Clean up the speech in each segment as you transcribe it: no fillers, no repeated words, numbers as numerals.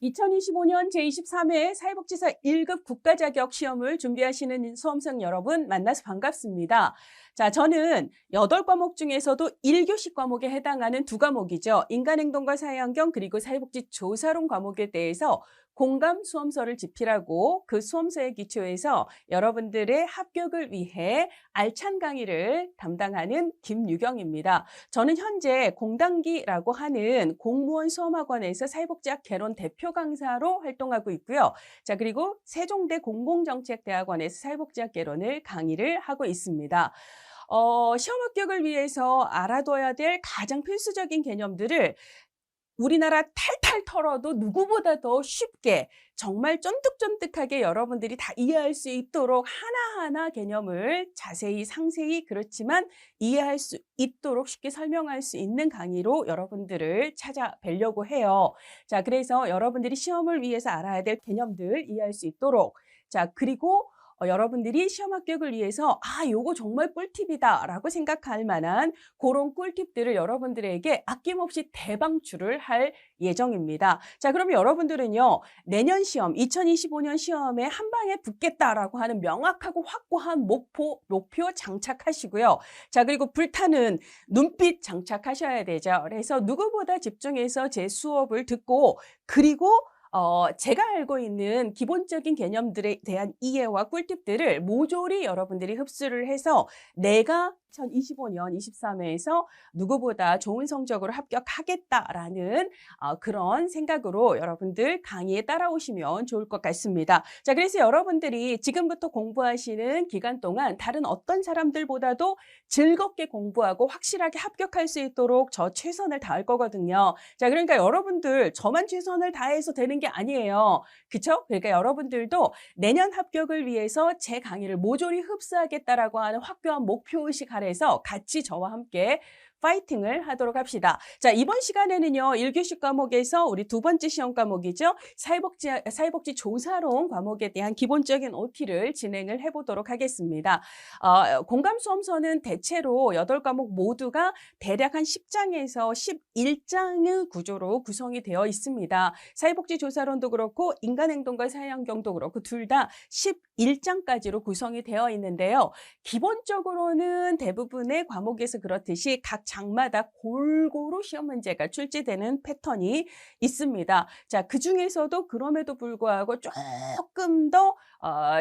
2025년 제23회 사회복지사 1급 국가자격 시험을 준비하시는 수험생 여러분 만나서 반갑습니다. 자, 저는 8과목 중에서도 1교시 과목에 해당하는 2과목이죠. 인간행동과 사회환경 그리고 사회복지 조사론 과목에 대해서 공감 수험서를 집필하고 그 수험서에 기초해서 여러분들의 합격을 위해 알찬 강의를 담당하는 김유경입니다. 저는 현재 공단기라고 하는 공무원 수험학원에서 사회복지학 개론 대표 강사로 활동하고 있고요. 자, 그리고 세종대 공공정책대학원에서 사회복지학 개론을 강의를 하고 있습니다. 시험 합격을 위해서 알아둬야 될 가장 필수적인 개념들을 우리나라 탈탈 털어도 누구보다 더 쉽게 정말 쫀득쫀득하게 여러분들이 다 이해할 수 있도록 하나하나 개념을 자세히 상세히 그렇지만 이해할 수 있도록 쉽게 설명할 수 있는 강의로 여러분들을 찾아뵈려고 해요. 자, 그래서 여러분들이 시험을 위해서 알아야 될 개념들 이해할 수 있도록 자, 그리고 여러분들이 시험 합격을 위해서 요거 정말 꿀팁이다 라고 생각할 만한 그런 꿀팁들을 여러분들에게 아낌없이 대방출을 할 예정입니다. 자, 그러면 여러분들은요, 내년 시험, 2025년 시험에 한 방에 붙겠다라고 하는 명확하고 확고한 목표 장착하시고요. 자, 그리고 불타는 눈빛 장착하셔야 되죠. 그래서 누구보다 집중해서 제 수업을 듣고 그리고 제가 알고 있는 기본적인 개념들에 대한 이해와 꿀팁들을 모조리 여러분들이 흡수를 해서 내가 2025년 23회에서 누구보다 좋은 성적으로 합격하겠다라는 그런 생각으로 여러분들 강의에 따라오시면 좋을 것 같습니다. 자, 그래서 여러분들이 지금부터 공부하시는 기간 동안 다른 어떤 사람들보다도 즐겁게 공부하고 확실하게 합격할 수 있도록 저 최선을 다할 거거든요. 자, 그러니까 여러분들 저만 최선을 다해서 되는 게 아니에요. 그쵸? 그러니까 여러분들도 내년 합격을 위해서 제 강의를 모조리 흡수하겠다라고 하는 확고한 목표의식 아래서 같이 저와 함께 파이팅을 하도록 합시다. 자, 이번 시간에는요, 1교시 과목에서 우리 두 번째 시험 과목이죠. 사회복지 조사론 과목에 대한 기본적인 OT를 진행을 해보도록 하겠습니다. 공감 수험서는 대체로 8과목 모두가 대략 한 10장에서 11장의 구조로 구성이 되어 있습니다. 사회복지 조사론도 그렇고 인간행동과 사회환경도 그렇고 둘 다 11장까지로 구성이 되어 있는데요. 기본적으로는 대부분의 과목에서 그렇듯이 각 장마다 골고루 시험 문제가 출제되는 패턴이 있습니다. 자, 그중에서도 그럼에도 불구하고 조금 더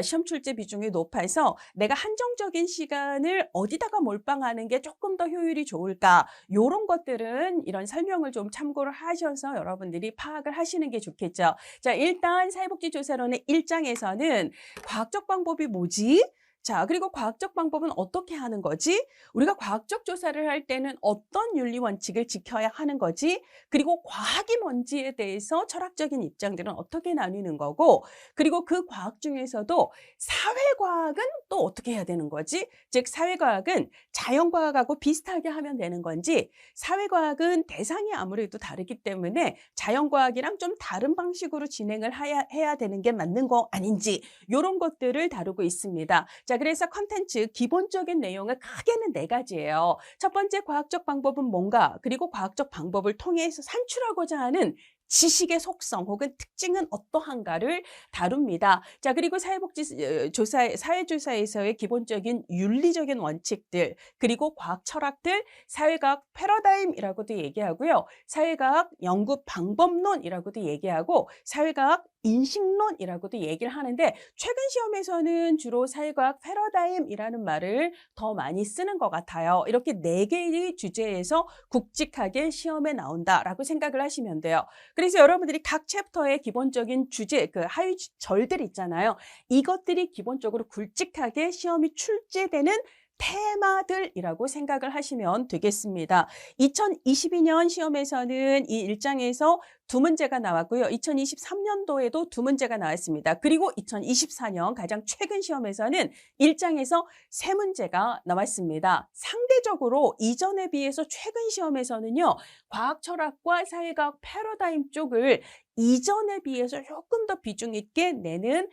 시험 출제 비중이 높아서 내가 한정적인 시간을 어디다가 몰빵하는 게 조금 더 효율이 좋을까? 이런 것들은 이런 설명을 좀 참고를 하셔서 여러분들이 파악을 하시는 게 좋겠죠. 자, 일단 사회복지조사론의 1장에서는 과학적 방법이 뭐지? 자, 그리고 과학적 방법은 어떻게 하는 거지? 우리가 과학적 조사를 할 때는 어떤 윤리 원칙을 지켜야 하는 거지? 그리고 과학이 뭔지에 대해서 철학적인 입장들은 어떻게 나뉘는 거고, 그리고 그 과학 중에서도 사회과학은 또 어떻게 해야 되는 거지? 즉, 사회과학은 자연과학하고 비슷하게 하면 되는 건지, 사회과학은 대상이 아무래도 다르기 때문에 자연과학이랑 좀 다른 방식으로 진행을 해야 되는 게 맞는 거 아닌지, 이런 것들을 다루고 있습니다. 자, 그래서 컨텐츠 기본적인 내용은 크게는 4가지예요. 첫 번째 과학적 방법은 뭔가, 그리고 과학적 방법을 통해서 산출하고자 하는 지식의 속성 혹은 특징은 어떠한가를 다룹니다. 자, 그리고 사회조사에서의 기본적인 윤리적인 원칙들, 그리고 과학 철학들, 사회과학 패러다임이라고도 얘기하고요. 사회과학 연구 방법론이라고도 얘기하고 사회과학 인식론이라고도 얘기를 하는데 최근 시험에서는 주로 사회과학 패러다임이라는 말을 더 많이 쓰는 것 같아요. 이렇게 4개의 주제에서 굵직하게 시험에 나온다라고 생각을 하시면 돼요. 그래서 여러분들이 각 챕터의 기본적인 주제, 그 하위절들 있잖아요. 이것들이 기본적으로 굵직하게 시험이 출제되는 테마들이라고 생각을 하시면 되겠습니다. 2022년 시험에서는 이 1장에서 2문제가 나왔고요. 2023년도에도 2문제가 나왔습니다. 그리고 2024년 가장 최근 시험에서는 1장에서 3문제가 나왔습니다. 상대적으로 이전에 비해서 최근 시험에서는요. 과학 철학과 사회과학 패러다임 쪽을 이전에 비해서 조금 더 비중 있게 내는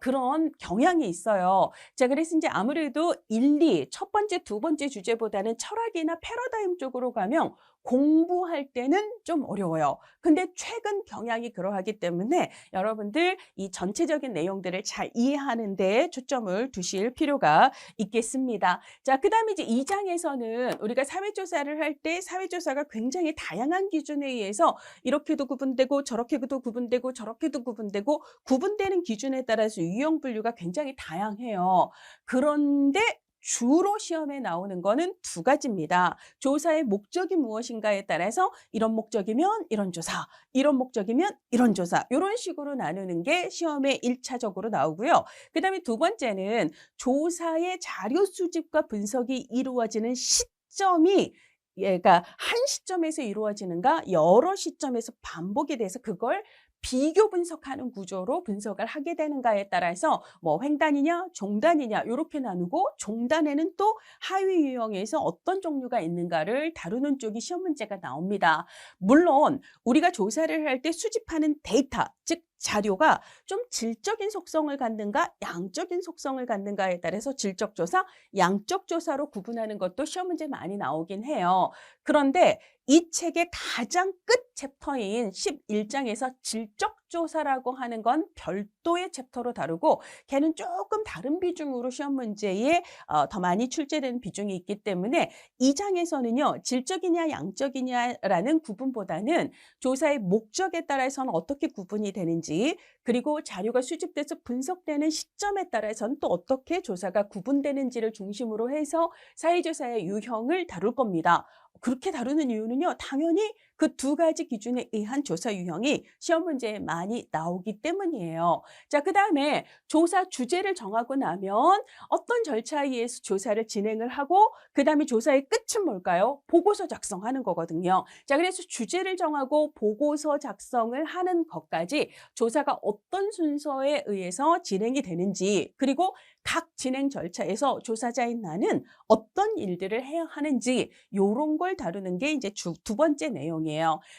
그런 경향이 있어요. 자, 그래서 이제 아무래도 1, 2, 첫 번째, 두 번째 주제보다는 철학이나 패러다임 쪽으로 가면 공부할 때는 좀 어려워요. 근데 최근 경향이 그러하기 때문에 여러분들 이 전체적인 내용들을 잘 이해하는 데 초점을 두실 필요가 있겠습니다. 자, 그다음에 이제 2장에서는 우리가 사회조사를 할 때 사회조사가 굉장히 다양한 기준에 의해서 이렇게도 구분되고 저렇게도 구분되고 저렇게도 구분되고 구분되는 기준에 따라서 유형 분류가 굉장히 다양해요. 그런데 주로 시험에 나오는 거는 두 가지입니다. 조사의 목적이 무엇인가에 따라서 이런 목적이면 이런 조사, 이런 목적이면 이런 조사, 이런 식으로 나누는 게 시험에 1차적으로 나오고요. 그다음에 두 번째는 조사의 자료 수집과 분석이 이루어지는 시점이 얘가 한 시점에서 이루어지는가 여러 시점에서 반복이 돼서 그걸 비교 분석하는 구조로 분석을 하게 되는가에 따라서 뭐 횡단이냐 종단이냐 이렇게 나누고 종단에는 또 하위 유형에서 어떤 종류가 있는가를 다루는 쪽이 시험 문제가 나옵니다. 물론 우리가 조사를 할 때 수집하는 데이터, 즉 자료가 좀 질적인 속성을 갖는가 양적인 속성을 갖는가에 따라서 질적 조사, 양적 조사로 구분하는 것도 시험 문제 많이 나오긴 해요. 그런데 이 책의 가장 끝 챕터인 11장에서 질적 조사라고 하는 건 별도의 챕터로 다루고 걔는 조금 다른 비중으로 시험 문제에 더 많이 출제되는 비중이 있기 때문에 2장에서는요. 질적이냐 양적이냐라는 구분보다는 조사의 목적에 따라서는 어떻게 구분이 되는지 그리고 자료가 수집돼서 분석되는 시점에 따라서는 또 어떻게 조사가 구분되는지를 중심으로 해서 사회조사의 유형을 다룰 겁니다. 그렇게 다루는 이유는요. 당연히 그 두 가지 기준에 의한 조사 유형이 시험 문제에 많이 나오기 때문이에요. 자, 그다음에 조사 주제를 정하고 나면 어떤 절차에 의해서 조사를 진행을 하고 그다음에 조사의 끝은 뭘까요? 보고서 작성하는 거거든요. 자, 그래서 주제를 정하고 보고서 작성을 하는 것까지 조사가 어떤 순서에 의해서 진행이 되는지 그리고 각 진행 절차에서 조사자인 나는 어떤 일들을 해야 하는지 요런 걸 다루는 게 이제 두 번째 내용이에요.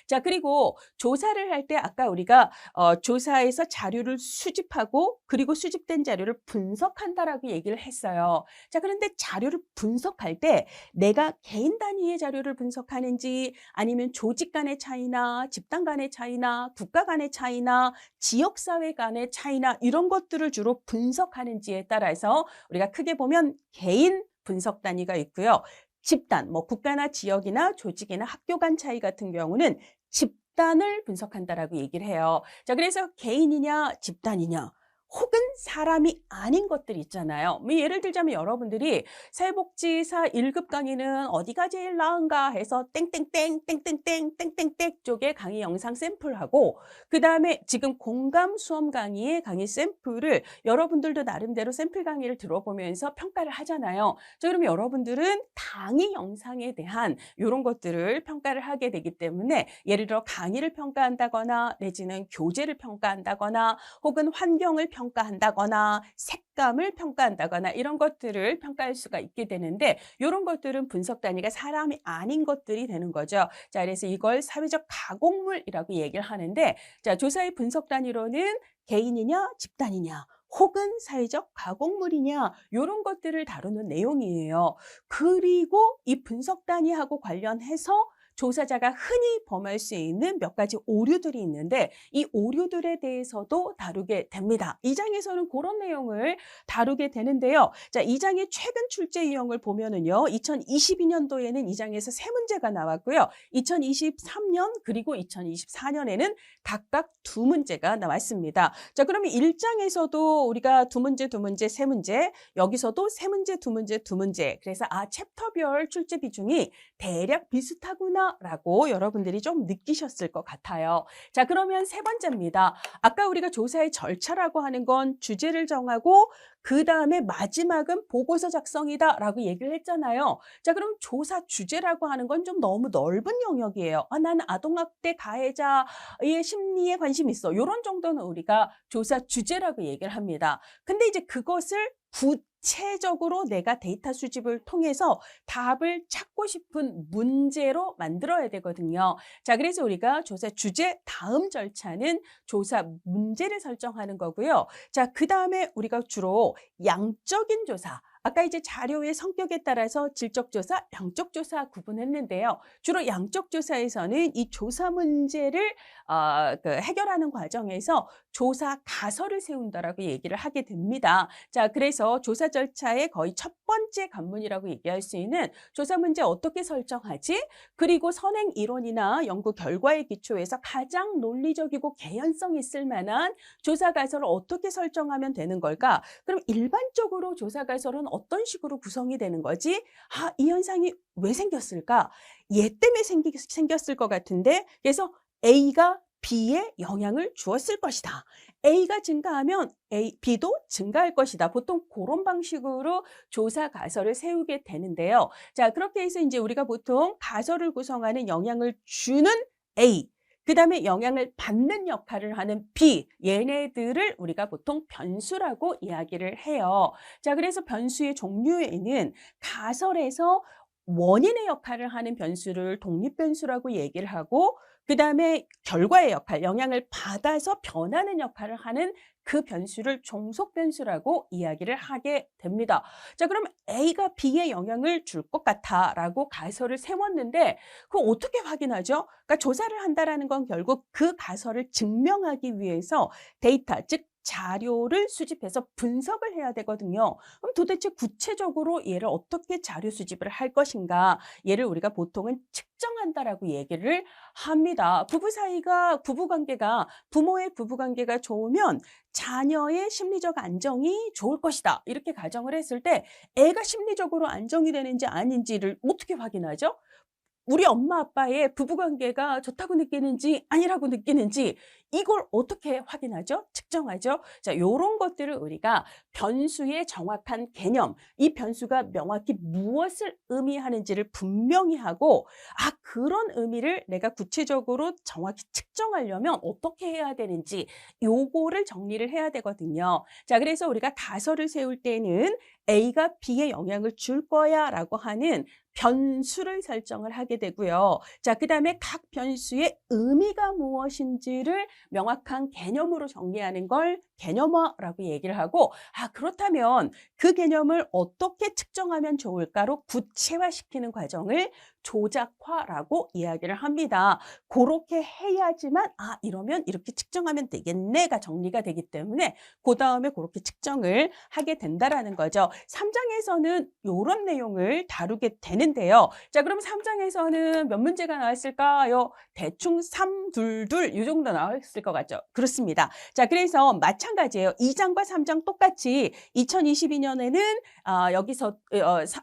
자, 그리고 조사를 할 때 아까 우리가 조사에서 자료를 수집하고 그리고 수집된 자료를 분석한다라고 얘기를 했어요. 자, 그런데 자료를 분석할 때 내가 개인 단위의 자료를 분석하는지 아니면 조직 간의 차이나 집단 간의 차이나 국가 간의 차이나 지역사회 간의 차이나 이런 것들을 주로 분석하는지에 따라서 우리가 크게 보면 개인 분석 단위가 있고요. 집단, 뭐 국가나 지역이나 조직이나 학교 간 차이 같은 경우는 집단을 분석한다라고 얘기를 해요. 자, 그래서 개인이냐 집단이냐 혹은 사람이 아닌 것들 있잖아요. 뭐 예를 들자면 여러분들이 사회복지사 1급 강의는 어디가 제일 나은가 해서 땡땡땡 땡땡땡 땡땡땡 쪽에 강의 영상 샘플하고 그다음에 지금 공감 수험 강의의 강의 샘플을 여러분들도 나름대로 샘플 강의를 들어보면서 평가를 하잖아요. 자, 그러면 여러분들은 강의 영상에 대한 이런 것들을 평가를 하게 되기 때문에 예를 들어 강의를 평가한다거나 내지는 교재를 평가한다거나 혹은 환경을 평가한다거나 색감을 평가한다거나 이런 것들을 평가할 수가 있게 되는데 이런 것들은 분석 단위가 사람이 아닌 것들이 되는 거죠. 자, 그래서 이걸 사회적 가공물이라고 얘기를 하는데 자, 조사의 분석 단위로는 개인이냐 집단이냐 혹은 사회적 가공물이냐 이런 것들을 다루는 내용이에요. 그리고 이 분석 단위하고 관련해서 조사자가 흔히 범할 수 있는 몇 가지 오류들이 있는데 이 오류들에 대해서도 다루게 됩니다. 2장에서는 그런 내용을 다루게 되는데요. 자, 2장의 최근 출제 유형을 보면은요. 2022년도에는 2장에서 3문제가 나왔고요. 2023년 그리고 2024년에는 각각 2문제가 나왔습니다. 자, 그러면 1장에서도 우리가 2문제, 2문제, 3문제, 여기서도 3문제, 2문제, 2문제. 그래서 챕터별 출제 비중이 대략 비슷하구나 라고 여러분들이 좀 느끼셨을 것 같아요. 자, 그러면 세 번째입니다. 아까 우리가 조사의 절차라고 하는 건 주제를 정하고 그 다음에 마지막은 보고서 작성이다 라고 얘기를 했잖아요. 자, 그럼 조사 주제라고 하는 건 좀 너무 넓은 영역이에요. 나는 아동학대 가해자의 심리에 관심이 있어. 이런 정도는 우리가 조사 주제라고 얘기를 합니다. 근데 이제 그것을 구체적으로 내가 데이터 수집을 통해서 답을 찾고 싶은 문제로 만들어야 되거든요. 자, 그래서 우리가 조사 주제 다음 절차는 조사 문제를 설정하는 거고요. 자, 그 다음에 우리가 주로 양적인 조사, 아까 이제 자료의 성격에 따라서 질적 조사, 양적 조사 구분했는데요. 주로 양적 조사에서는 이 조사 문제를 해결하는 과정에서 조사 가설을 세운다라고 얘기를 하게 됩니다. 자, 그래서 조사 절차의 거의 첫 번째 관문이라고 얘기할 수 있는 조사 문제 어떻게 설정하지? 그리고 선행 이론이나 연구 결과에 기초해서 가장 논리적이고 개연성 있을 만한 조사 가설을 어떻게 설정하면 되는 걸까? 그럼 일반적으로 조사 가설은 어떤 식으로 구성이 되는 거지? 아, 이 현상이 왜 생겼을까? 얘 때문에 생겼을 것 같은데, 그래서 A가 B에 영향을 주었을 것이다. A가 증가하면 B도 증가할 것이다. 보통 그런 방식으로 조사 가설을 세우게 되는데요. 자, 그렇게 해서 이제 우리가 보통 가설을 구성하는 영향을 주는 A, 그 다음에 영향을 받는 역할을 하는 B, 얘네들을 우리가 보통 변수라고 이야기를 해요. 자, 그래서 변수의 종류에는 가설에서 원인의 역할을 하는 변수를 독립변수라고 얘기를 하고, 그 다음에 결과의 역할, 영향을 받아서 변하는 역할을 하는 그 변수를 종속변수라고 이야기를 하게 됩니다. 자, 그럼 A가 B에 영향을 줄 것 같아라고 가설을 세웠는데 그거 어떻게 확인하죠? 그러니까 조사를 한다라는 건 결국 그 가설을 증명하기 위해서 데이터, 즉 자료를 수집해서 분석을 해야 되거든요. 그럼 도대체 구체적으로 얘를 어떻게 자료 수집을 할 것인가? 얘를 우리가 보통은 측정한다라고 얘기를 합니다. 부모의 부부관계가 좋으면 자녀의 심리적 안정이 좋을 것이다. 이렇게 가정을 했을 때 애가 심리적으로 안정이 되는지 아닌지를 어떻게 확인하죠? 우리 엄마 아빠의 부부관계가 좋다고 느끼는지 아니라고 느끼는지 이걸 어떻게 확인하죠? 측정하죠? 자, 요런 것들을 우리가 변수의 정확한 개념, 이 변수가 명확히 무엇을 의미하는지를 분명히 하고, 아, 그런 의미를 내가 구체적으로 정확히 측정하려면 어떻게 해야 되는지 요거를 정리를 해야 되거든요. 자, 그래서 우리가 가설을 세울 때는 A가 B에 영향을 줄 거야 라고 하는 변수를 설정을 하게 되고요. 자, 그 다음에 각 변수의 의미가 무엇인지를 명확한 개념으로 정리하는 걸 개념화라고 얘기를 하고, 아, 그렇다면 그 개념을 어떻게 측정하면 좋을까로 구체화시키는 과정을 조작화라고 이야기를 합니다. 그렇게 해야지만 아, 이러면 이렇게 측정하면 되겠네가 정리가 되기 때문에 그 다음에 그렇게 측정을 하게 된다라는 거죠. 3장에서는 이런 내용을 다루게 되는데요. 자, 그럼 3장에서는 몇 문제가 나왔을까요? 대충 3, 2, 2 이 정도 나왔을 것 같죠? 그렇습니다. 자, 그래서 마찬가지예요. 2장과 3장 똑같이 2022년에는 여기서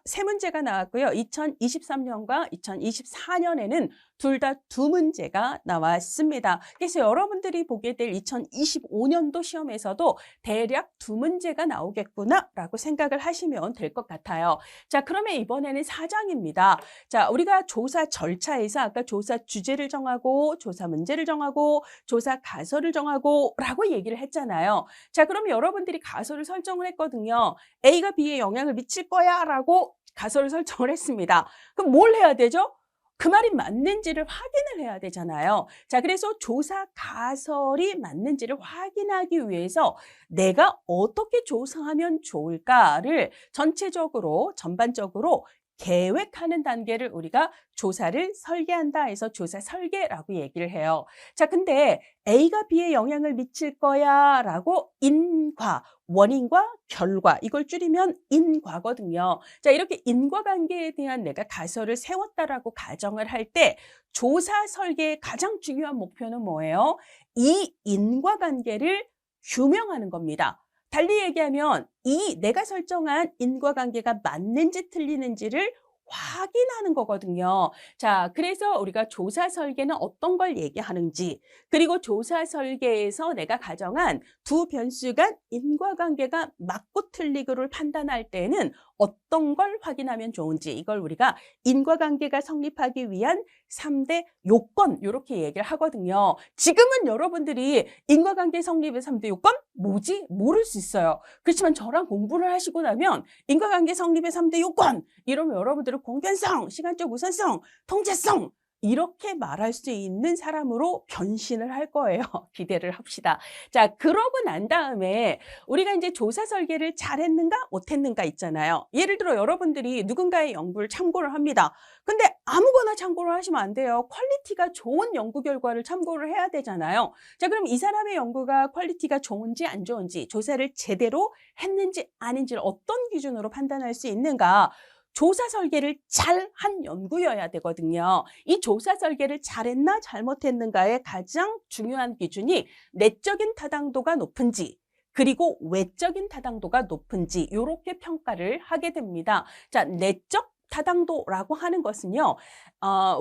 세 문제가 나왔고요. 2023년과 2024년에는 둘 다 두 문제가 나왔습니다. 그래서 여러분들이 보게 될 2025년도 시험에서도 대략 두 문제가 나오겠구나라고 생각을 하시면 될 것 같아요. 자, 그러면 이번에는 4장입니다. 자, 우리가 조사 절차에서 아까 조사 주제를 정하고 조사 문제를 정하고 조사 가설을 정하고 라고 얘기를 했잖아요. 자, 그러면 여러분들이 가설을 설정을 했거든요. A가 B에 영향을 미칠 거야 라고 가설을 설정을 했습니다. 그럼 뭘 해야 되죠? 그 말이 맞는지를 확인을 해야 되잖아요. 자, 그래서 조사 가설이 맞는지를 확인하기 위해서 내가 어떻게 조사하면 좋을까를 전반적으로 계획하는 단계를 우리가 조사를 설계한다 해서 조사 설계라고 얘기를 해요. 자, 근데 A가 B에 영향을 미칠 거야 라고 인과, 원인과 결과, 이걸 줄이면 인과거든요. 자, 이렇게 인과관계에 대한 내가 가설을 세웠다라고 가정을 할 때 조사 설계의 가장 중요한 목표는 뭐예요? 이 인과관계를 규명하는 겁니다. 달리 얘기하면 이 내가 설정한 인과관계가 맞는지 틀리는지를 확인하는 거거든요. 자, 그래서 우리가 조사 설계는 어떤 걸 얘기하는지, 그리고 조사 설계에서 내가 가정한 두 변수 간 인과관계가 맞고 틀리고를 판단할 때는 어떤 걸 확인하면 좋은지, 이걸 우리가 인과관계가 성립하기 위한 3대 요건 이렇게 얘기를 하거든요. 지금은 여러분들이 인과관계 성립의 3대 요건 뭐지? 모를 수 있어요. 그렇지만 저랑 공부를 하시고 나면 인과관계 성립의 3대 요건 이러면 여러분들은 공변성, 시간적 우선성, 통제성 이렇게 말할 수 있는 사람으로 변신을 할 거예요. 기대를 합시다. 자, 그러고 난 다음에 우리가 이제 조사 설계를 잘했는가 못했는가 있잖아요. 예를 들어 여러분들이 누군가의 연구를 참고를 합니다. 근데 아무거나 참고를 하시면 안 돼요. 퀄리티가 좋은 연구 결과를 참고를 해야 되잖아요. 자, 그럼 이 사람의 연구가 퀄리티가 좋은지 안 좋은지, 조사를 제대로 했는지 아닌지를 어떤 기준으로 판단할 수 있는가? 조사 설계를 잘한 연구여야 되거든요. 이 조사 설계를 잘했나 잘못했는가의 가장 중요한 기준이 내적인 타당도가 높은지, 그리고 외적인 타당도가 높은지 이렇게 평가를 하게 됩니다. 자, 내적 타당도라고 하는 것은요,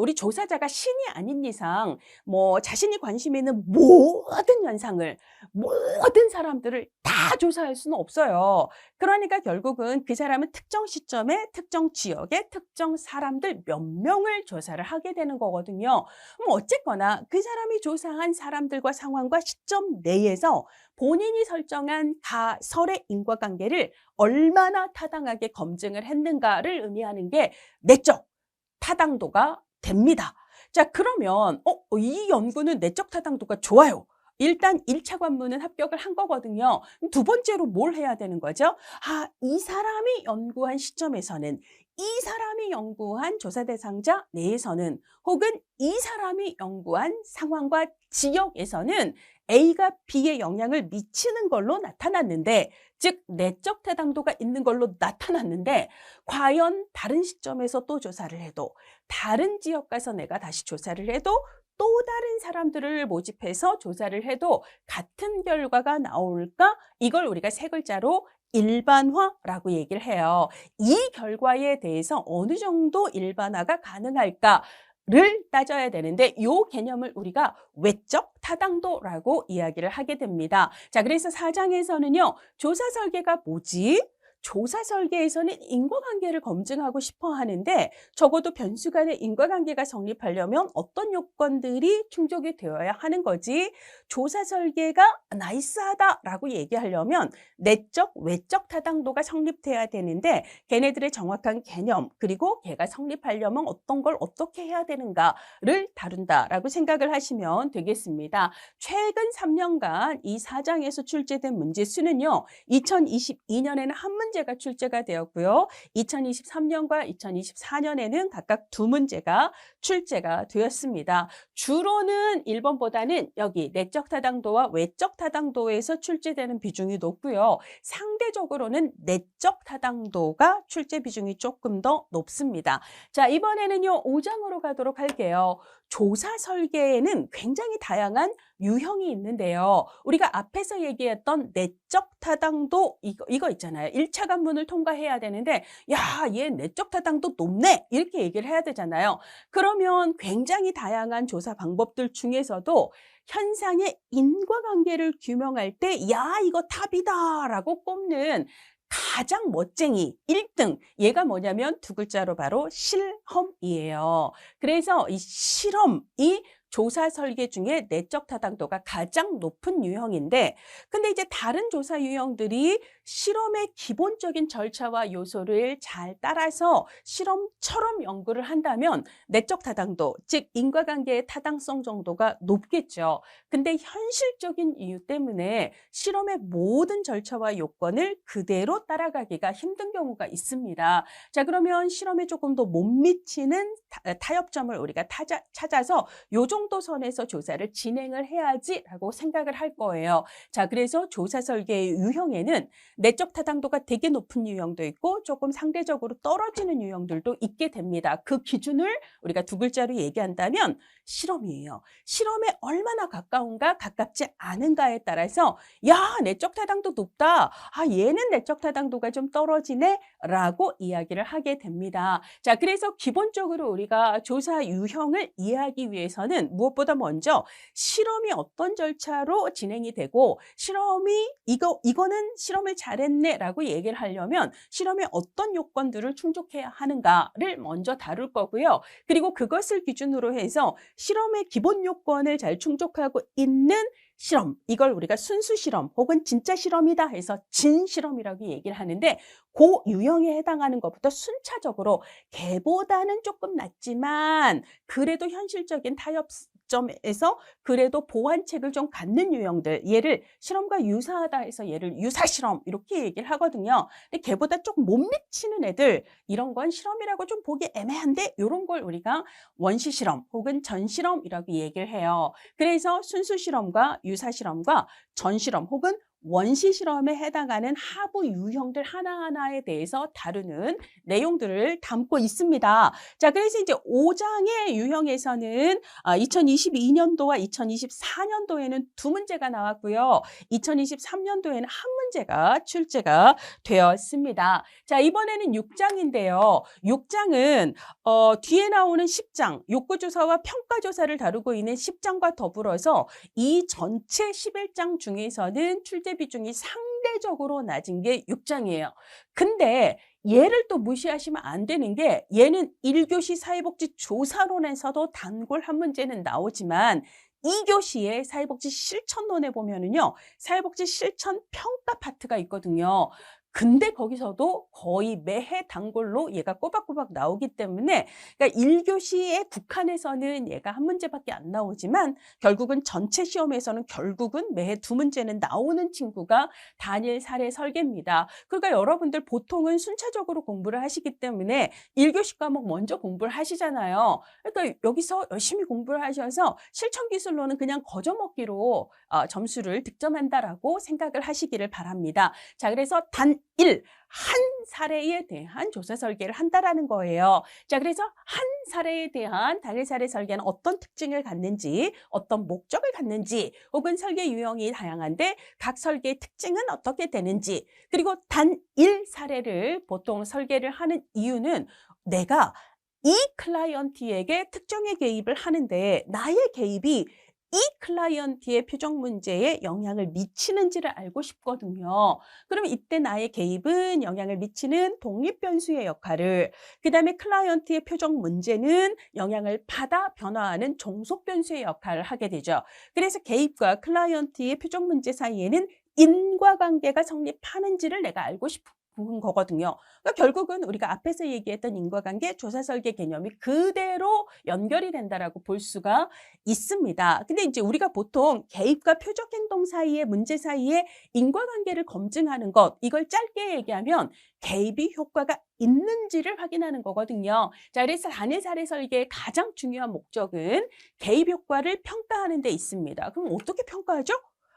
우리 조사자가 신이 아닌 이상 뭐 자신이 관심 있는 모든 현상을, 모든 사람들을 다 조사할 수는 없어요. 그러니까 결국은 그 사람은 특정 시점에 특정 지역의 특정 사람들 몇 명을 조사를 하게 되는 거거든요. 어쨌거나 그 사람이 조사한 사람들과 상황과 시점 내에서 본인이 설정한 가설의 인과관계를 얼마나 타당하게 검증을 했는가를 의미하는 게 내적 타당도가 됩니다. 자, 그러면 이 연구는 내적 타당도가 좋아요. 일단 1차 관문은 합격을 한 거거든요. 두 번째로 뭘 해야 되는 거죠? 이 사람이 연구한 시점에서는, 이 사람이 연구한 조사 대상자 내에서는, 혹은 이 사람이 연구한 상황과 지역에서는 A가 B에 영향을 미치는 걸로 나타났는데, 즉 내적 타당도가 있는 걸로 나타났는데, 과연 다른 시점에서 또 조사를 해도, 다른 지역 가서 내가 다시 조사를 해도, 또 다른 사람들을 모집해서 조사를 해도 같은 결과가 나올까? 이걸 우리가 세 글자로 일반화라고 얘기를 해요. 이 결과에 대해서 어느 정도 일반화가 가능할까? 를 따져야 되는데 이 개념을 우리가 외적 타당도라고 이야기를 하게 됩니다. 자, 그래서 4장에서는요. 조사 설계가 뭐지? 조사 설계에서는 인과관계를 검증하고 싶어 하는데 적어도 변수 간의 인과관계가 성립하려면 어떤 요건들이 충족이 되어야 하는 거지? 조사 설계가 나이스하다라고 얘기하려면 내적, 외적 타당도가 성립돼야 되는데 걔네들의 정확한 개념, 그리고 걔가 성립하려면 어떤 걸 어떻게 해야 되는가를 다룬다라고 생각을 하시면 되겠습니다. 최근 3년간 이 4장에서 출제된 문제 수는요. 2022년에는 한 문제가 출제가 되었고요. 2023년과 2024년에는 각각 2문제가 출제가 되었습니다. 주로는 1번보다는 여기 내적 타당도와 외적 타당도에서 출제되는 비중이 높고요. 상대적으로는 내적 타당도가 출제 비중이 조금 더 높습니다. 자, 이번에는요. 5장으로 가도록 할게요. 조사 설계에는 굉장히 다양한 유형이 있는데요. 우리가 앞에서 얘기했던 내적 타당도 이거 있잖아요. 1차 관문을 통과해야 되는데 야, 얘 내적 타당도 높네. 이렇게 얘기를 해야 되잖아요. 그러면 굉장히 다양한 조사 방법들 중에서도 현상의 인과관계를 규명할 때 야, 이거 탑이다라고 꼽는 가장 멋쟁이 1등, 얘가 뭐냐면 2글자로 바로 실험이에요. 그래서 이 실험이 조사 설계 중에 내적 타당도가 가장 높은 유형인데, 근데 이제 다른 조사 유형들이 실험의 기본적인 절차와 요소를 잘 따라서 실험처럼 연구를 한다면 내적 타당도, 즉 인과관계의 타당성 정도가 높겠죠. 근데 현실적인 이유 때문에 실험의 모든 절차와 요건을 그대로 따라가기가 힘든 경우가 있습니다. 자, 그러면 실험에 조금 더 못 미치는 타협점을 우리가 찾아서 요 정도 선에서 조사를 진행을 해야지라고 생각을 할 거예요. 자, 그래서 조사 설계의 유형에는 내적 타당도가 되게 높은 유형도 있고 조금 상대적으로 떨어지는 유형들도 있게 됩니다. 그 기준을 우리가 2글자로 얘기한다면 실험이에요. 실험에 얼마나 가까운가 가깝지 않은가에 따라서 야, 내적 타당도 높다. 얘는 내적 타당도가 좀 떨어지네 라고 이야기를 하게 됩니다. 자, 그래서 기본적으로 우리가 조사 유형을 이해하기 위해서는 무엇보다 먼저 실험이 어떤 절차로 진행이 되고 실험이 이거는 실험을 잘했네 라고 얘기를 하려면 실험에 어떤 요건들을 충족해야 하는가를 먼저 다룰 거고요. 그리고 그것을 기준으로 해서 실험의 기본 요건을 잘 충족하고 있는 실험, 이걸 우리가 순수 실험 혹은 진짜 실험이다 해서 진실험이라고 얘기를 하는데 그 유형에 해당하는 것부터 순차적으로 개보다는 조금 낮지만 그래도 현실적인 타협점에서 그래도 보완책을 좀 갖는 유형들, 얘를 실험과 유사하다 해서 얘를 유사실험 이렇게 얘기를 하거든요. 근데 걔보다 조금 못 미치는 애들, 이런 건 실험이라고 좀 보기 애매한데 이런 걸 우리가 원시실험 혹은 전실험이라고 얘기를 해요. 그래서 순수실험과 유사실험과 전실험 혹은 원시실험에 해당하는 하부 유형들 하나하나에 대해서 다루는 내용들을 담고 있습니다. 자, 그래서 이제 5장의 유형에서는 2022년도와 2024년도에는 두 문제가 나왔고요. 2023년도에는 한 문제가 출제가 되었습니다. 자, 이번에는 6장인데요. 6장은 뒤에 나오는 10장, 욕구조사와 평가조사를 다루고 있는 10장과 더불어서 이 전체 11장 중에서는 출제 비중이 상대적으로 낮은 게 6장이에요. 근데 얘를 또 무시하시면 안 되는 게, 얘는 1교시 사회복지 조사론에서도 단골 한 문제는 나오지만 2교시의 사회복지 실천론에 보면은요, 사회복지 실천 평가 파트가 있거든요. 근데 거기서도 거의 매해 단골로 얘가 꼬박꼬박 나오기 때문에, 그러니까 1교시에 국한해서는 얘가 한 문제밖에 안 나오지만 결국은 전체 시험에서는 결국은 매해 두 문제는 나오는 친구가 단일 사례 설계입니다. 그러니까 여러분들 보통은 순차적으로 공부를 하시기 때문에 1교시 과목 먼저 공부를 하시잖아요. 그러니까 여기서 열심히 공부를 하셔서 실천기술로는 그냥 거저먹기로 점수를 득점한다라고 생각을 하시기를 바랍니다. 자, 그래서 단 1, 한 사례에 대한 조사 설계를 한다라는 거예요. 자, 그래서 한 사례에 대한 단일 사례 설계는 어떤 특징을 갖는지, 어떤 목적을 갖는지, 혹은 설계 유형이 다양한데 각 설계의 특징은 어떻게 되는지, 그리고 단 1 사례를 보통 설계를 하는 이유는 내가 이 클라이언트에게 특정의 개입을 하는데 나의 개입이 이 클라이언트의 표적 문제에 영향을 미치는지를 알고 싶거든요. 그럼 이때 나의 개입은 영향을 미치는 독립 변수의 역할을, 그 다음에 클라이언트의 표적 문제는 영향을 받아 변화하는 종속 변수의 역할을 하게 되죠. 그래서 개입과 클라이언트의 표적 문제 사이에는 인과관계가 성립하는지를 내가 알고 싶은 거거든요. 그러니까 결국은 우리가 앞에서 얘기했던 인과관계, 조사 설계 개념이 그대로 연결이 된다라고 볼 수가 있습니다. 근데 이제 우리가 보통 개입과 표적 행동 사이의 문제 사이에 인과관계를 검증하는 것, 이걸 짧게 얘기하면 개입이 효과가 있는지를 확인하는 거거든요. 자, 그래서 단일 사례 설계의 가장 중요한 목적은 개입 효과를 평가하는 데 있습니다. 그럼 어떻게 평가하죠?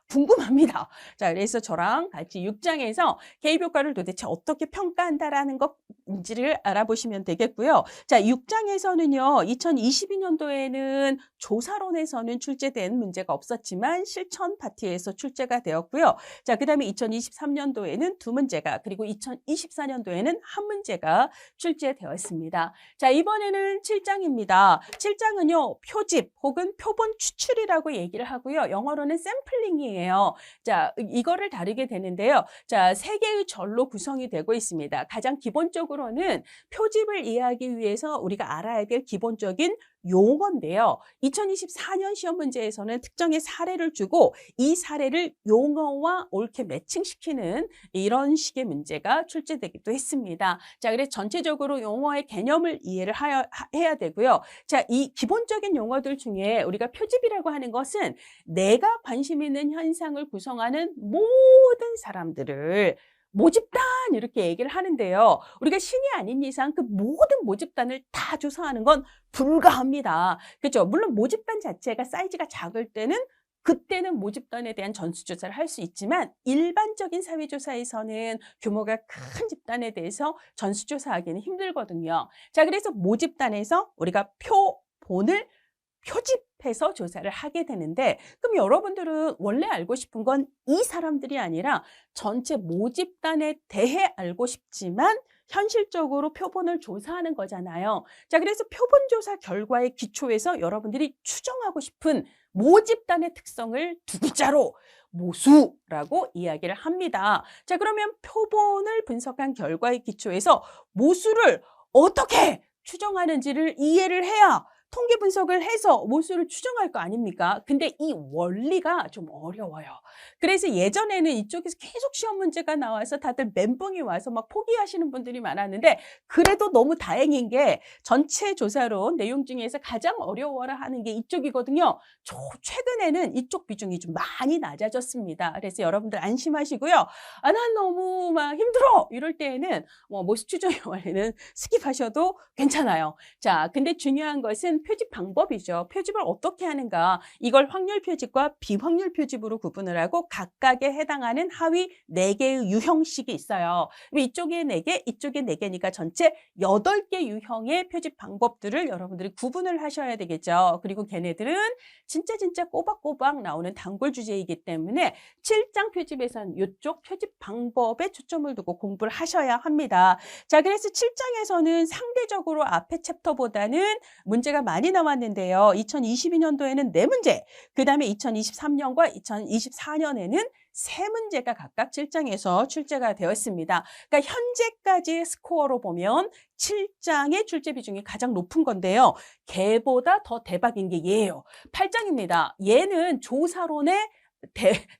궁금합니다. 자, 그래서 저랑 같이 6장에서 개입 효과를 도대체 어떻게 평가한다라는 것인지를 알아보시면 되겠고요. 자, 6장에서는요, 2022년도에는 조사론에서는 출제된 문제가 없었지만 실천 파트에서 출제가 되었고요. 자, 그 다음에 2023년도에는 두 문제가, 그리고 2024년도에는 한 문제가 출제되었습니다. 자, 이번에는 7장입니다. 7장은요, 표집 혹은 표본 추출이라고 얘기를 하고요. 영어로는 샘플링이에요. 자, 이거를 다루게 되는데요. 자, 세 개의 절로 구성이 되고 있습니다. 가장 기본적으로는 표집을 이해하기 위해서 우리가 알아야 될 기본적인 용어인데요. 2024년 시험 문제에서는 특정의 사례를 주고 이 사례를 용어와 옳게 매칭시키는 이런 식의 문제가 출제되기도 했습니다. 자, 그래서 전체적으로 용어의 개념을 이해를 해야 되고요. 자, 이 기본적인 용어들 중에 우리가 표집이라고 하는 것은 내가 관심 있는 현상을 구성하는 모든 사람들을 모집단 이렇게 얘기를 하는데요. 우리가 신이 아닌 이상 그 모든 모집단을 다 조사하는 건 불가합니다. 그렇죠? 물론 모집단 자체가 사이즈가 작을 때는 그때는 모집단에 대한 전수조사를 할 수 있지만 일반적인 사회조사에서는 규모가 큰 집단에 대해서 전수조사하기는 힘들거든요. 자, 그래서 모집단에서 우리가 표본을 표집해서 조사를 하게 되는데, 그럼 여러분들은 원래 알고 싶은 건 이 사람들이 아니라 전체 모집단에 대해 알고 싶지만 현실적으로 표본을 조사하는 거잖아요. 자, 그래서 표본 조사 결과의 기초에서 여러분들이 추정하고 싶은 모집단의 특성을 두 글자로 모수라고 이야기를 합니다. 자, 그러면 표본을 분석한 결과의 기초에서 모수를 어떻게 추정하는지를 이해를 해야 통계 분석을 해서 몰수를 추정할 거 아닙니까? 근데 이 원리가 좀 어려워요. 그래서 예전에는 이쪽에서 계속 시험 문제가 나와서 다들 멘붕이 와서 막 포기하시는 분들이 많았는데 그래도 너무 다행인 게 전체 조사로 내용 중에서 가장 어려워라 하는 게 이쪽이거든요. 최근에는 이쪽 비중이 좀 많이 낮아졌습니다. 그래서 여러분들 안심하시고요. 아, 난 너무 막 힘들어! 이럴 때에는 몰수 추정의 원리는 스킵하셔도 괜찮아요. 자, 근데 중요한 것은 표집 방법이죠. 표집을 어떻게 하는가? 이걸 확률 표집과 비확률 표집으로 구분을 하고 각각에 해당하는 하위 4개의 유형식이 있어요. 이쪽에 4개, 이쪽에 4개니까 전체 8개 유형의 표집 방법들을 여러분들이 구분을 하셔야 되겠죠. 그리고 걔네들은 진짜 꼬박꼬박 나오는 단골 주제이기 때문에 7장 표집에서는 이쪽 표집 방법에 초점을 두고 공부를 하셔야 합니다. 자, 그래서 7장에서는 상대적으로 앞에 챕터보다는 문제가 많이 나왔는데요. 2022년도에는 4문제, 그 다음에 2023년과 2024년에는 3문제가 각각 7장에서 출제가 되었습니다. 그러니까 현재까지의 스코어로 보면 7장의 출제 비중이 가장 높은 건데요. 걔보다 더 대박인 게 얘예요. 8장입니다. 얘는 조사론의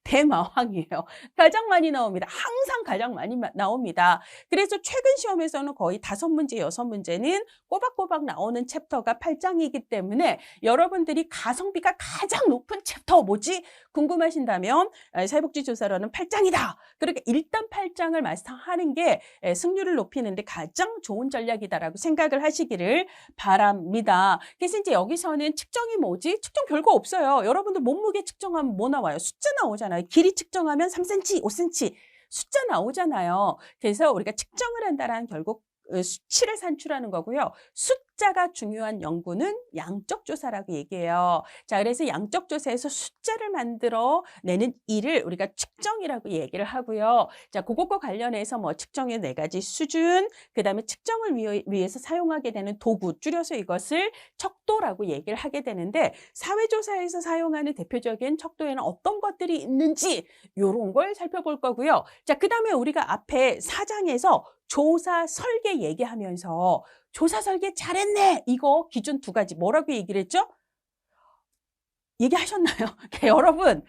대마왕이에요. 가장 많이 나옵니다. 항상 가장 많이 나옵니다. 그래서 최근 시험에서는 거의 5문제, 6문제는 꼬박꼬박 나오는 챕터가 8장이기 때문에 여러분들이 가성비가 가장 높은 챕터 뭐지? 궁금하신다면 사회복지조사론은 8장이다. 그러니까 일단 8장을 마스터하는 게 승률을 높이는데 가장 좋은 전략이다라고 생각을 하시기를 바랍니다. 그래서 이제 여기서는 측정이 뭐지? 측정 별거 없어요. 여러분들 몸무게 측정하면 뭐 나와요? 숫자 나오잖아요. 길이 측정하면 3cm, 5cm 숫자 나오잖아요. 그래서 우리가 측정을 한다는 결국 수치를 산출하는 거고요. 숫자가 중요한 연구는 양적 조사라고 얘기해요. 자, 그래서 양적 조사에서 숫자를 만들어 내는 일을 우리가 측정이라고 얘기를 하고요. 자, 그것과 관련해서 뭐 측정의 4가지 수준, 그다음에 측정을 위해서 사용하게 되는 도구, 줄여서 이것을 척도라고 얘기를 하게 되는데 사회조사에서 사용하는 대표적인 척도에는 어떤 것들이 있는지 이런 걸 살펴볼 거고요. 자, 그다음에 우리가 앞에 4장에서 조사 설계 얘기하면서 조사 설계 잘했네. 이거 기준 2가지 뭐라고 얘기를 했죠? 얘기하셨나요? 여러분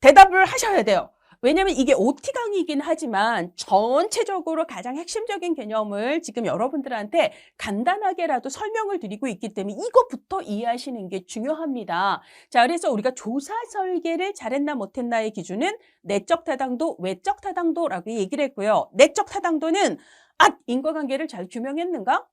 대답을 하셔야 돼요. 왜냐하면 이게 OT 강의이긴 하지만 전체적으로 가장 핵심적인 개념을 지금 여러분들한테 간단하게라도 설명을 드리고 있기 때문에 이것부터 이해하시는 게 중요합니다. 자, 그래서 우리가 조사 설계를 잘했나 못했나의 기준은 내적 타당도, 외적 타당도라고 얘기를 했고요. 내적 타당도는 인과관계를 잘 규명했는가?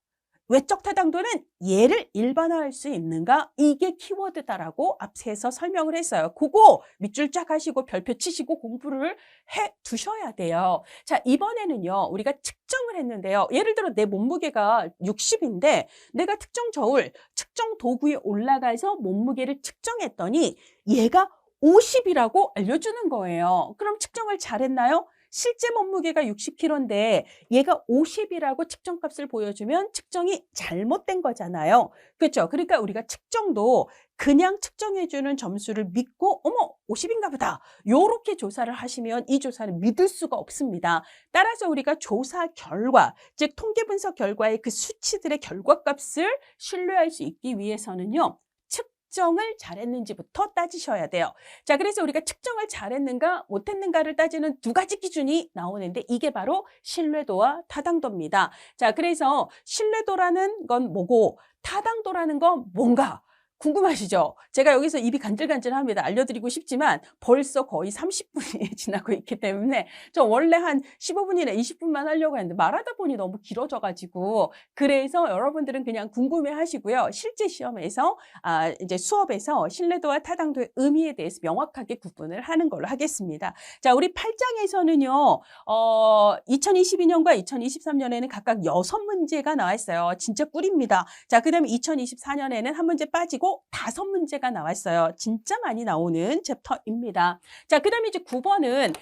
외적 타당도는 얘를 일반화할 수 있는가? 이게 키워드다라고 앞에서 설명을 했어요. 그거 밑줄 쫙 하시고 별표 치시고 공부를 해 두셔야 돼요. 자, 이번에는요. 우리가 측정을 했는데요. 예를 들어 내 몸무게가 60인데 내가 특정 저울, 측정 도구에 올라가서 몸무게를 측정했더니 얘가 50이라고 알려주는 거예요. 그럼 측정을 잘했나요? 실제 몸무게가 60kg인데 얘가 50이라고 측정값을 보여주면 측정이 잘못된 거잖아요. 그렇죠? 그러니까 우리가 측정도 그냥 측정해주는 점수를 믿고 어머 50인가 보다 요렇게 조사를 하시면 이 조사는 믿을 수가 없습니다. 따라서 우리가 조사 결과, 즉 통계 분석 결과의 그 수치들의 결과값을 신뢰할 수 있기 위해서는요. 측정을 잘했는지부터 따지셔야 돼요. 자, 그래서 우리가 측정을 잘했는가 못했는가를 따지는 2가지 기준이 나오는데 이게 바로 신뢰도와 타당도입니다. 자, 그래서 신뢰도라는 건 뭐고 타당도라는 건 뭔가 궁금하시죠? 제가 여기서 입이 간질간질합니다. 알려드리고 싶지만 벌써 거의 30분이 지나고 있기 때문에 저 원래 한 15분이나 20분만 하려고 했는데 말하다 보니 너무 길어져가지고 그래서 여러분들은 그냥 궁금해 하시고요. 실제 시험에서 이제 수업에서 신뢰도와 타당도의 의미에 대해서 명확하게 구분을 하는 걸로 하겠습니다. 자, 우리 8장에서는요. 2022년과 2023년에는 각각 6문제가 나왔어요. 진짜 꿀입니다. 자, 그 다음에 2024년에는 한 문제 빠지고 5문제가 나왔어요. 진짜 많이 나오는 챕터입니다. 자, 그 다음에 이제 9번은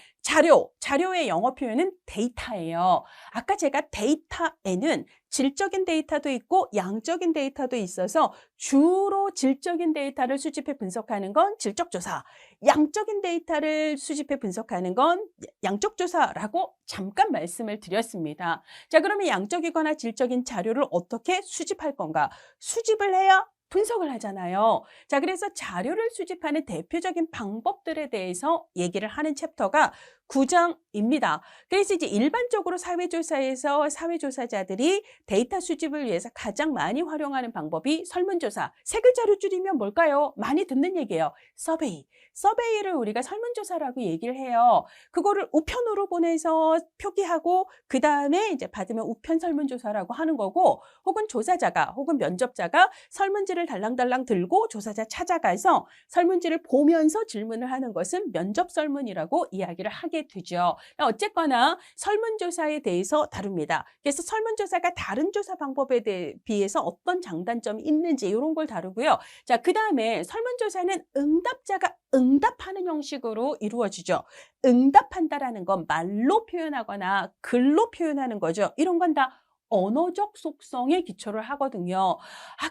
자료의 영어 표현은 데이터예요. 아까 제가 데이터에는 질적인 데이터도 있고 양적인 데이터도 있어서 주로 질적인 데이터를 수집해 분석하는 건 질적조사, 양적인 데이터를 수집해 분석하는 건 양적조사라고 잠깐 말씀을 드렸습니다. 자, 그러면 양적이거나 질적인 자료를 어떻게 수집할 건가? 수집을 해야 분석을 하잖아요. 자, 그래서 자료를 수집하는 대표적인 방법들에 대해서 얘기를 하는 챕터가 9장입니다. 그래서 이제 일반적으로 사회조사에서 사회조사자들이 데이터 수집을 위해서 가장 많이 활용하는 방법이 설문조사. 세 글자로 줄이면 뭘까요? 많이 듣는 얘기예요. 서베이. 서베이를 우리가 설문조사라고 얘기를 해요. 그거를 우편으로 보내서 표기하고 그 다음에 이제 받으면 우편 설문조사라고 하는 거고, 혹은 조사자가 혹은 면접자가 설문지를 달랑달랑 들고 조사자 찾아가서 설문지를 보면서 질문을 하는 것은 면접 설문이라고 이야기를 하게 되죠. 어쨌거나 설문조사에 대해서 다룹니다. 그래서 설문조사가 다른 조사 방법에 비해서 어떤 장단점이 있는지 이런 걸 다루고요. 자, 그 다음에 설문조사는 응답자가 응답하는 형식으로 이루어지죠. 응답한다라는 건 말로 표현하거나 글로 표현하는 거죠. 이런 건 다 언어적 속성에 기초를 하거든요.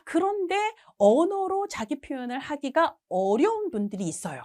그런데 언어로 자기 표현을 하기가 어려운 분들이 있어요.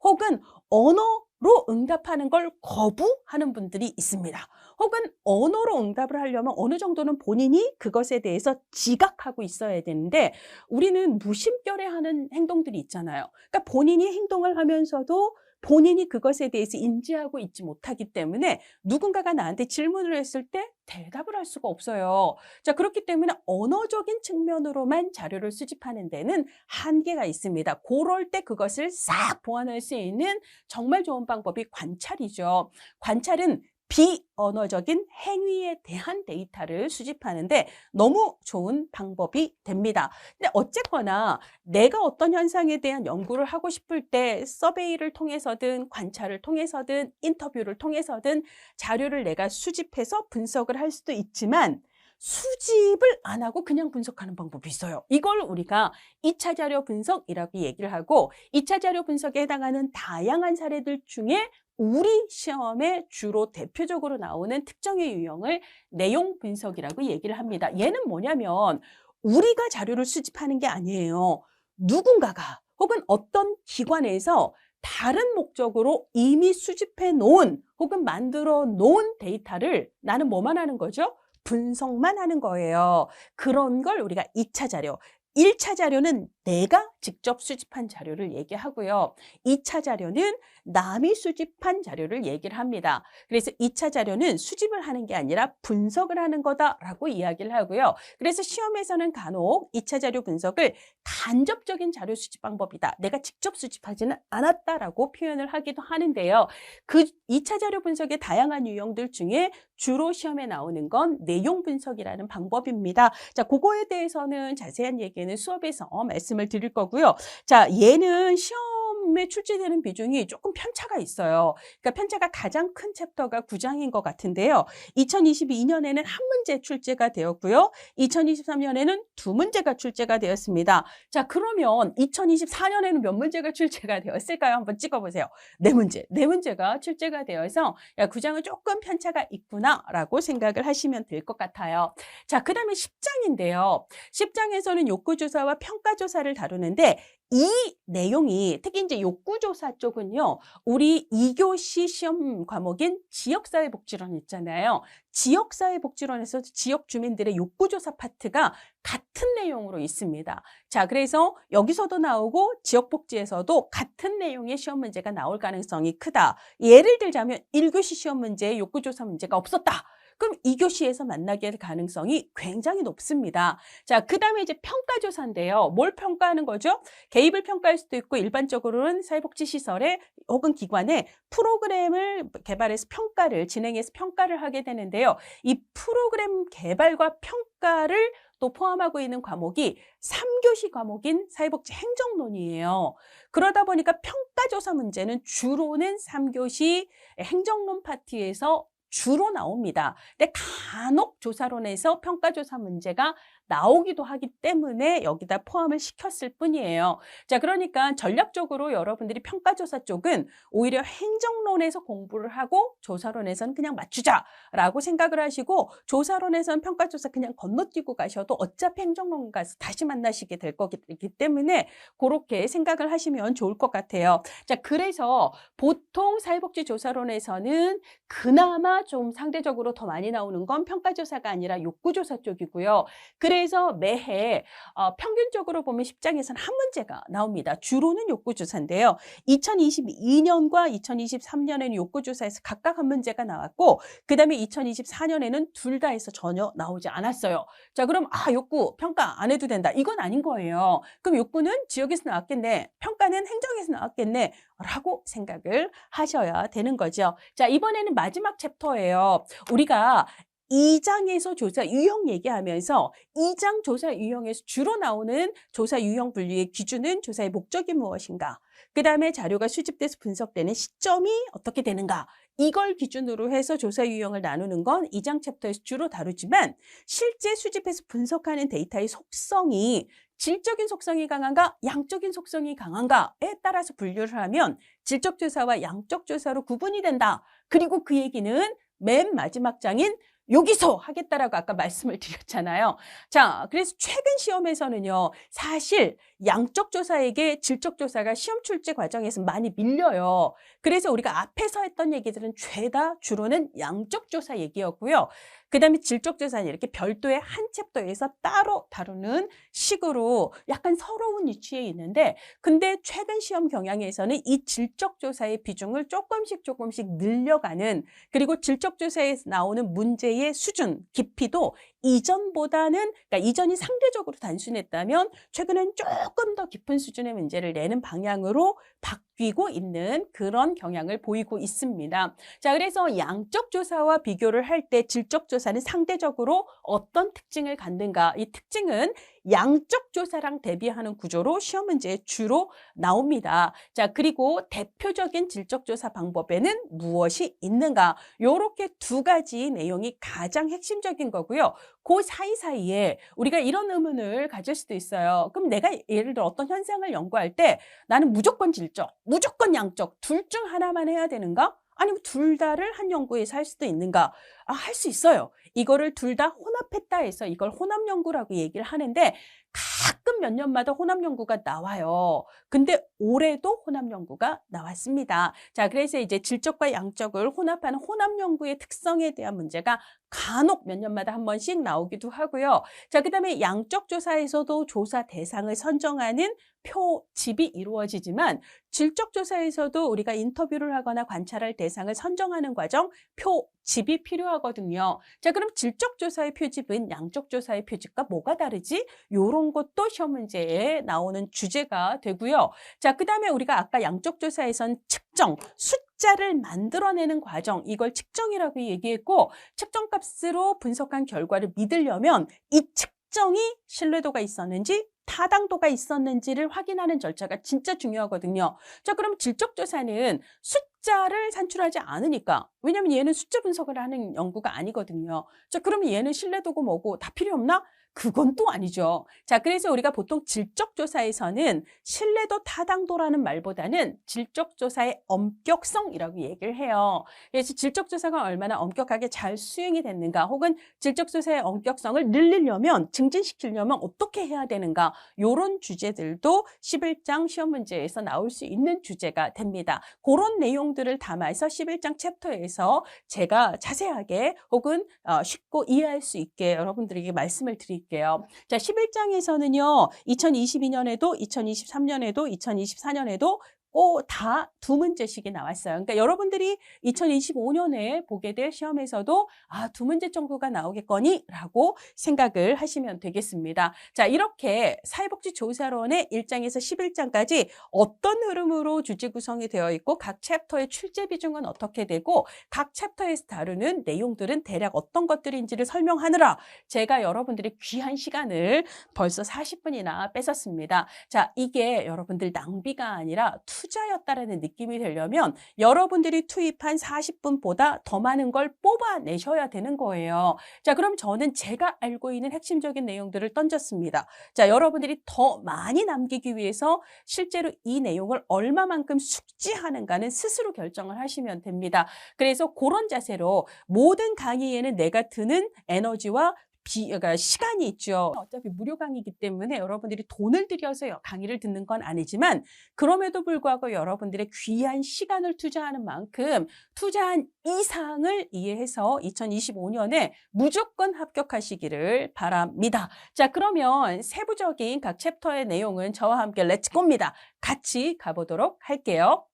혹은 언어로 응답하는 걸 거부하는 분들이 있습니다. 혹은 언어로 응답을 하려면 어느 정도는 본인이 그것에 대해서 지각하고 있어야 되는데, 우리는 무심결에하는 행동들이 있잖아요. 그러니까 본인이 행동을 하면서도 본인이 그것에 대해서 인지하고 있지 못하기 때문에 누군가가 나한테 질문을 했을 때 대답을 할 수가 없어요. 자, 그렇기 때문에 언어적인 측면으로만 자료를 수집하는 데는 한계가 있습니다. 그럴 때 그것을 싹 보완할 수 있는 정말 좋은 방법이 관찰이죠. 관찰은 비언어적인 행위에 대한 데이터를 수집하는데 너무 좋은 방법이 됩니다. 근데 어쨌거나 내가 어떤 현상에 대한 연구를 하고 싶을 때 서베이를 통해서든 관찰을 통해서든 인터뷰를 통해서든 자료를 내가 수집해서 분석을 할 수도 있지만, 수집을 안 하고 그냥 분석하는 방법이 있어요. 이걸 우리가 2차 자료 분석이라고 얘기를 하고, 2차 자료 분석에 해당하는 다양한 사례들 중에 우리 시험에 주로 대표적으로 나오는 특정의 유형을 내용 분석이라고 얘기를 합니다. 얘는 뭐냐면 우리가 자료를 수집하는 게 아니에요. 누군가가 혹은 어떤 기관에서 다른 목적으로 이미 수집해 놓은 혹은 만들어 놓은 데이터를 나는 뭐만 하는 거죠? 분석만 하는 거예요. 그런 걸 우리가 2차 자료, 1차 자료는 내가 직접 수집한 자료를 얘기하고요. 2차 자료는 남이 수집한 자료를 얘기를 합니다. 그래서 2차 자료는 수집을 하는 게 아니라 분석을 하는 거다라고 이야기를 하고요. 그래서 시험에서는 간혹 2차 자료 분석을 간접적인 자료 수집 방법이다, 내가 직접 수집하지는 않았다라고 표현을 하기도 하는데요. 그 2차 자료 분석의 다양한 유형들 중에 주로 시험에 나오는 건 내용 분석이라는 방법입니다. 자, 그거에 대해서는 자세한 얘기는 수업에서 말씀을 드릴 거고요. 자, 얘는 시험에 출제되는 비중이 조금 편차가 있어요. 그러니까 편차가 가장 큰 챕터가 9장인 것 같은데요. 2022년에는 한 문제 출제가 되었고요. 2023년에는 두 문제가 출제가 되었습니다. 자, 그러면 2024년에는 몇 문제가 출제가 되었을까요? 한번 찍어보세요. 네 문제가 출제가 되어서 9장은 조금 편차가 있구나라고 생각을 하시면 될 것 같아요. 자, 그 다음에 10장인데요. 10장에서는 욕구조사와 평가조사를 다루는데, 이 내용이 특히 이제 욕구조사 쪽은요, 우리 2교시 시험 과목인 지역사회복지론 있잖아요. 지역사회복지론에서 지역 주민들의 욕구조사 파트가 같은 내용으로 있습니다. 자, 그래서 여기서도 나오고 지역복지에서도 같은 내용의 시험 문제가 나올 가능성이 크다. 예를 들자면 1교시 시험 문제에 욕구조사 문제가 없었다. 그럼 2교시에서 만나게 될 가능성이 굉장히 높습니다. 자, 그 다음에 이제 평가조사인데요. 뭘 평가하는 거죠? 개입을 평가할 수도 있고, 일반적으로는 사회복지시설에 혹은 기관에 프로그램을 개발해서 진행해서 평가를 하게 되는데요. 이 프로그램 개발과 평가를 또 포함하고 있는 과목이 3교시 과목인 사회복지 행정론이에요. 그러다 보니까 평가조사 문제는 주로는 3교시 행정론 파트에서 주로 나옵니다. 근데 간혹 조사론에서 평가조사 문제가 나오기도 하기 때문에 여기다 포함을 시켰을 뿐이에요. 자, 그러니까 전략적으로 여러분들이 평가조사 쪽은 오히려 행정론에서 공부를 하고 조사론에서는 그냥 맞추자라고 생각을 하시고, 조사론에서는 평가조사 그냥 건너뛰고 가셔도 어차피 행정론 가서 다시 만나시게 될 거기 때문에 그렇게 생각을 하시면 좋을 것 같아요. 자, 그래서 보통 사회복지조사론에서는 그나마 좀 상대적으로 더 많이 나오는 건 평가조사가 아니라 욕구조사 쪽이고요. 그래서 그래서 매해 평균적으로 보면 10장에서는 한 문제가 나옵니다. 주로는 욕구조사인데요. 2022년과 2023년에는 욕구조사에서 각각 한 문제가 나왔고 그다음에 2024년에는 둘 다 해서 전혀 나오지 않았어요. 자, 그럼 욕구 평가 안 해도 된다. 이건 아닌 거예요. 그럼 욕구는 지역에서 나왔겠네. 평가는 행정에서 나왔겠네. 라고 생각을 하셔야 되는 거죠. 자, 이번에는 마지막 챕터예요. 우리가 2장에서 조사 유형 얘기하면서 2장 조사 유형에서 주로 나오는 조사 유형 분류의 기준은 조사의 목적이 무엇인가, 그 다음에 자료가 수집돼서 분석되는 시점이 어떻게 되는가, 이걸 기준으로 해서 조사 유형을 나누는 건 2장 챕터에서 주로 다루지만 실제 수집해서 분석하는 데이터의 속성이 질적인 속성이 강한가, 양적인 속성이 강한가에 따라서 분류를 하면 질적 조사와 양적 조사로 구분이 된다. 그리고 그 얘기는 맨 마지막 장인 여기서 하겠다라고 아까 말씀을 드렸잖아요. 자, 그래서 최근 시험에서는요, 사실 양적 조사에게 질적 조사가 시험 출제 과정에서 많이 밀려요. 그래서 우리가 앞에서 했던 얘기들은 죄다 주로는 양적 조사 얘기였고요. 그 다음에 질적 조사는 이렇게 별도의 한 챕터에서 따로 다루는 식으로 약간 서러운 위치에 있는데, 근데 최근 시험 경향에서는 이 질적 조사의 비중을 조금씩 늘려가는, 그리고 질적 조사에서 나오는 문제의 수준, 깊이도 이전보다는, 그러니까 이전이 상대적으로 단순했다면 최근엔 조금 더 깊은 수준의 문제를 내는 방향으로 바뀌고 있는 그런 경향을 보이고 있습니다. 자, 그래서 양적 조사와 비교를 할 때 질적 조사는 상대적으로 어떤 특징을 갖는가? 이 특징은 양적 조사랑 대비하는 구조로 시험 문제에 주로 나옵니다. 자, 그리고 대표적인 질적 조사 방법에는 무엇이 있는가? 요렇게 두 가지 내용이 가장 핵심적인 거고요. 그 사이사이에 우리가 이런 의문을 가질 수도 있어요. 그럼 내가 예를 들어 어떤 현상을 연구할 때 나는 무조건 질적, 무조건 양적, 둘 중 하나만 해야 되는가? 아니면 둘 다를 한 연구에서 할 수도 있는가? 할 수 있어요. 이거를 둘 다 혼합했다 해서 이걸 혼합 연구라고 얘기를 하는데 가끔 몇 년마다 혼합 연구가 나와요. 근데 올해도 혼합 연구가 나왔습니다. 자, 그래서 이제 질적과 양적을 혼합하는 혼합 연구의 특성에 대한 문제가 간혹 몇 년마다 한 번씩 나오기도 하고요. 자, 그다음에 양적 조사에서도 조사 대상을 선정하는 표집이 이루어지지만 질적 조사에서도 우리가 인터뷰를 하거나 관찰할 대상을 선정하는 과정, 표집이 필요하거든요. 자, 그럼 질적 조사의 표집은 양적 조사의 표집과 뭐가 다르지? 요런 것도 시험 문제에 나오는 주제가 되고요. 자, 그다음에 우리가 아까 양적 조사에선 측정, 숫자를 만들어내는 과정, 이걸 측정이라고 얘기했고, 측정값으로 분석한 결과를 믿으려면 이 측정이 신뢰도가 있었는지 타당도가 있었는지를 확인하는 절차가 진짜 중요하거든요. 자, 그럼 질적 조사는 숫자를 산출하지 않으니까, 왜냐하면 얘는 숫자 분석을 하는 연구가 아니거든요. 자, 그러면 얘는 신뢰도고 뭐고 다 필요 없나? 그건 또 아니죠. 자, 그래서 우리가 보통 질적 조사에서는 신뢰도 타당도라는 말보다는 질적 조사의 엄격성이라고 얘기를 해요. 그래서 질적 조사가 얼마나 엄격하게 잘 수행이 됐는가, 혹은 질적 조사의 엄격성을 늘리려면, 증진시키려면 어떻게 해야 되는가, 이런 주제들도 11장 시험 문제에서 나올 수 있는 주제가 됩니다. 그런 내용들을 담아서 11장 챕터에서 제가 자세하게 혹은 쉽고 이해할 수 있게 여러분들에게 말씀을 드릴게요. 자, 11장에서는요, 2022년에도, 2023년에도, 2024년에도 다 두 문제씩이 나왔어요. 그러니까 여러분들이 2025년에 보게 될 시험에서도 두 문제 정도가 나오겠거니? 라고 생각을 하시면 되겠습니다. 자, 이렇게 사회복지조사론의 1장에서 11장까지 어떤 흐름으로 주제 구성이 되어 있고 각 챕터의 출제 비중은 어떻게 되고 각 챕터에서 다루는 내용들은 대략 어떤 것들인지를 설명하느라 제가 여러분들의 귀한 시간을 벌써 40분이나 뺏었습니다. 자, 이게 여러분들 낭비가 아니라 투자였다라는 느낌이 되려면 여러분들이 투입한 40분보다 더 많은 걸 뽑아내셔야 되는 거예요. 자, 그럼 저는 제가 알고 있는 핵심적인 내용들을 던졌습니다. 자, 여러분들이 더 많이 남기기 위해서 실제로 이 내용을 얼마만큼 숙지하는가는 스스로 결정을 하시면 됩니다. 그래서 그런 자세로 모든 강의에는 내가 드는 에너지와 그러니까 시간이 있죠. 어차피 무료 강의이기 때문에 여러분들이 돈을 들여서 강의를 듣는 건 아니지만 그럼에도 불구하고 여러분들의 귀한 시간을 투자하는 만큼 투자한 이상을 이해해서 2025년에 무조건 합격하시기를 바랍니다. 자, 그러면 세부적인 각 챕터의 내용은 저와 함께 렛츠고입니다. 같이 가보도록 할게요.